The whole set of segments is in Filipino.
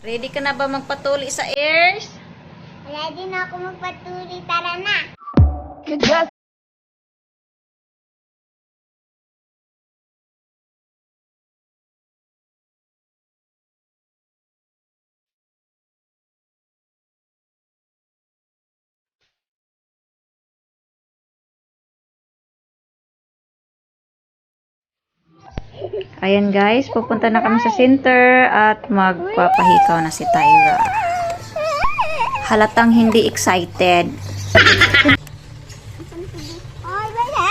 Ready ka na ba magpatuli sa ears? Ready na ako magpatuloy. Tara na. Ayan guys, pupunta na kami sa center at magpapahikaw na si Tyra. Halatang hindi excited. Ay, wala.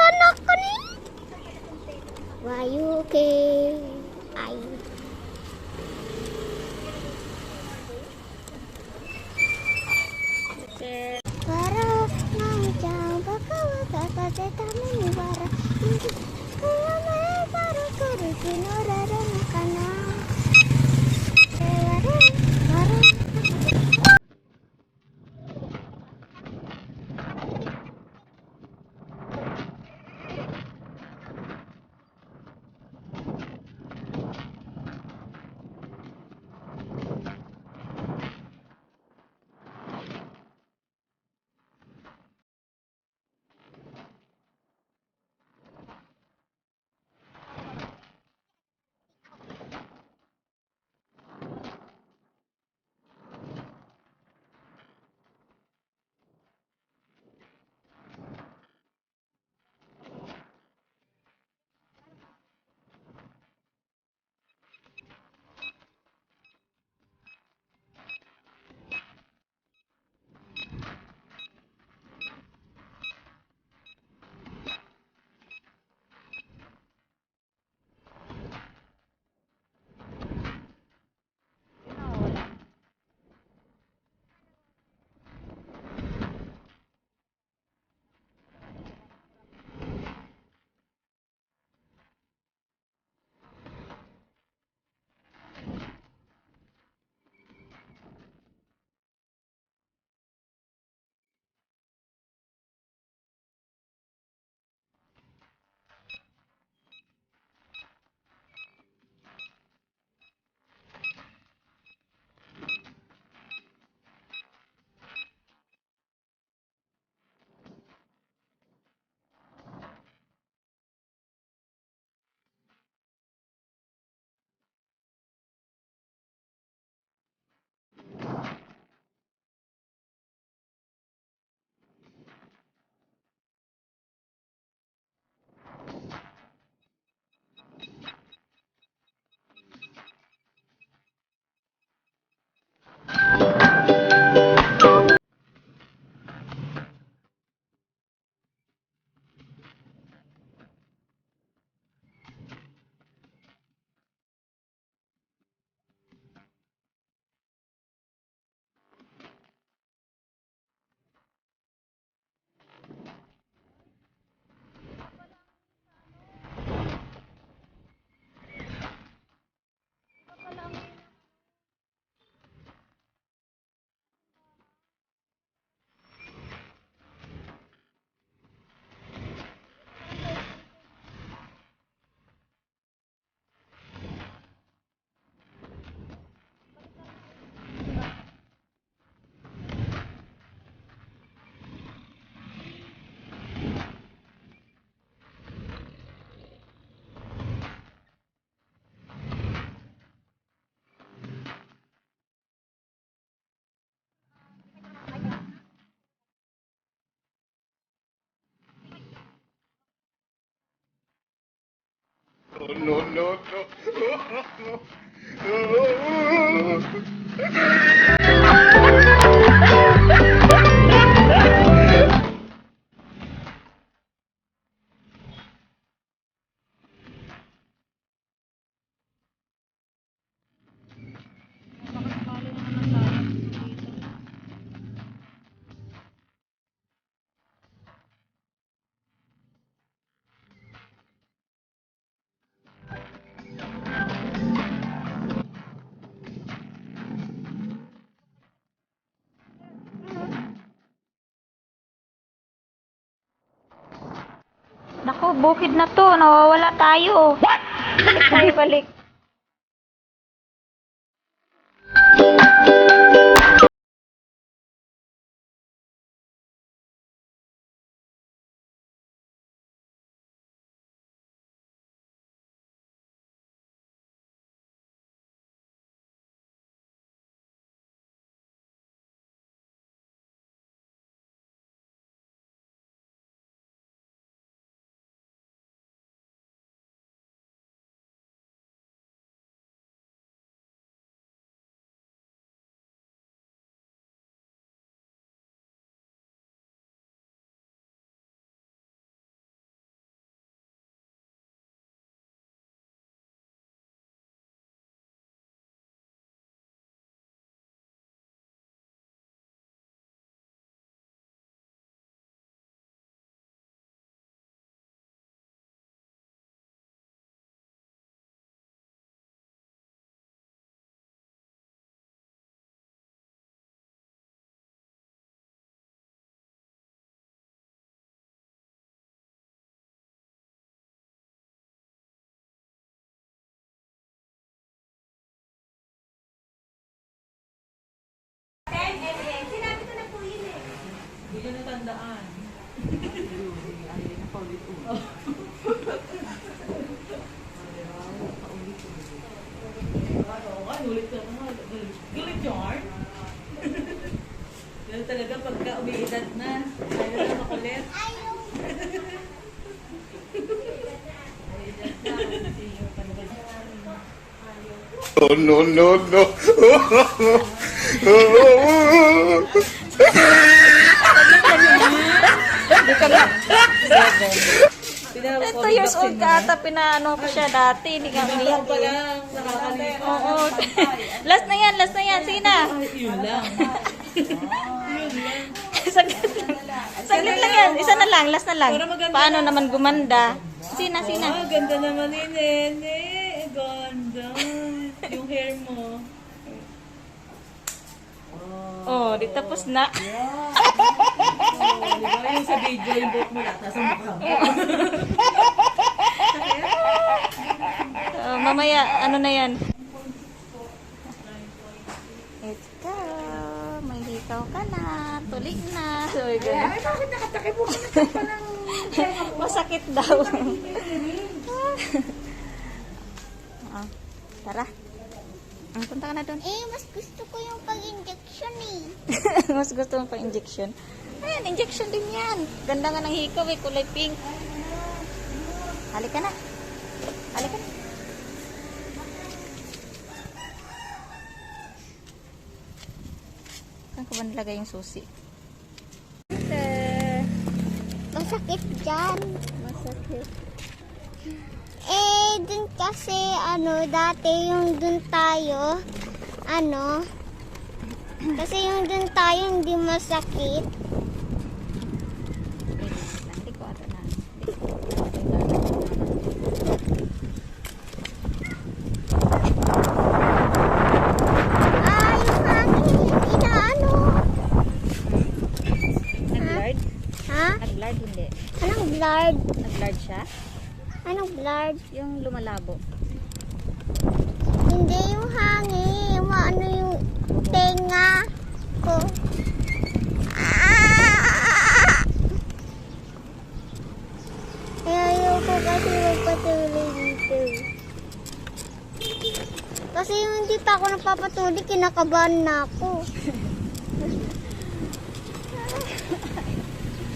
Anak ko ni. Why you okay? Ay. Para nang jauh bakawa kakak kami nuwara. Kaya may para kuru kinurara nakana. Para. No, no, no. Naku, bukid na to. Nawawala tayo. What? Balik tayo, balik. Galit yarn. Ganun talaga pagka umiidad na. Ayaw na makulit. No, no, no, no. Tinawag ko, 2 years old ka ata, pinaano ko siya dati. Hindi ka umiyak pa eh. lang, nakakalimutan. Oo. Last na yan, last na yan. Sige na. Yun lang. Saglit lang. Saglit lang yan. Isa na lang, last na lang. Para maganda Paano naman gumanda? Sina, sina. Oh, ganda naman ni Nene. Ganda. Yung hair mo. Oh, di tapos na. Oh, di ba yung sa video, yung buhok mo lahat nasa mukha mo. Mamaya, ano na yan? Let's go. May hikaw ka na. Tulig na. So, ay, bakit nakatakip mo ka pa ng masakit daw. Tara. Punta ka na doon. Mas gusto ko yung pag-injection eh. Mas gusto mo pa injection? Ayan, injection din yan. Ganda nga ng hikaw eh, kulay pink. Halika na. Halika na. Saan ko ba nilagay yung susi? Masakit dyan. Masakit. Dun kasi, dati yung dun tayo, kasi yung dun tayo hindi masakit. Hindi ko ata na. Yung hangin, inaano. Nag-lard? Ha? Nag-lard hindi. Anong blurred? Nag-lard siya? Anong blurred? Yung lumalabo. Hindi yung hangin, yung tenga ko. Ayoko kasi magpatuloy dito. Kasi yung hindi pa ako napapatuloy, kinakabahan na ako.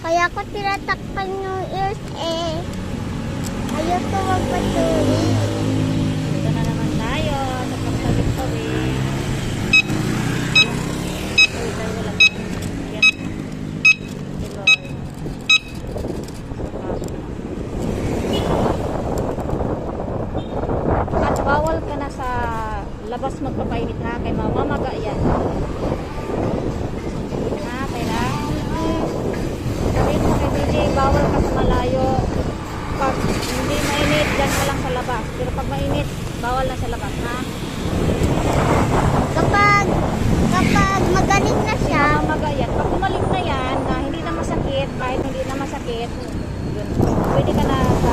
Kaya ako tinatakpan yung ears eh. Ayoko magpatuloy. Dito na naman tayo sa pagtawid-tawid. Uy, tayo wala. Yan. Si Lord. At bawal ka na sa labas magpapainit ha, kay mamamaga yan. Ha, kaya sabihin mo kay DJ, bawal ka sa malayo. Pag hindi mainit, dyan ka lang sa labas. Pero pag mainit, bawal na sa labas, ha? Kapag magaling na siya, Mamamaga yan. Pag bumalik na yan, na hindi na masakit, kahit hindi na masakit, yun, pwede ka na sa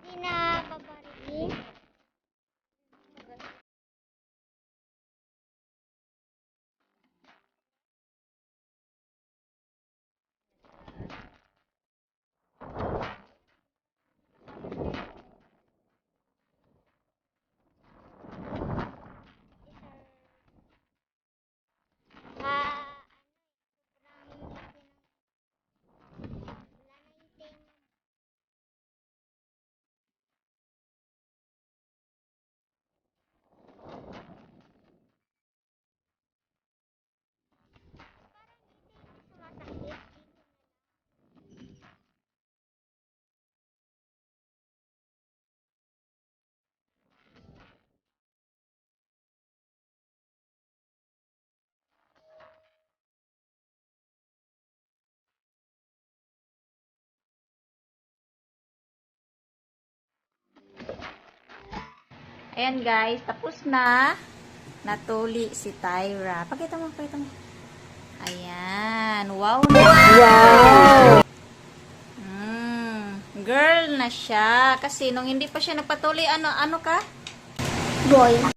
Hindi na babarilin. Ah, sobrang laki ng wala na yung tenga. Sumasakit. Ayan guys, tapos na. Natuli si Tyra. Pakita mo, pakita mo. Ayan. Wow na. Wow! Girl na siya. Kasi nung hindi pa siya nagpatuli, ano ka? Boy.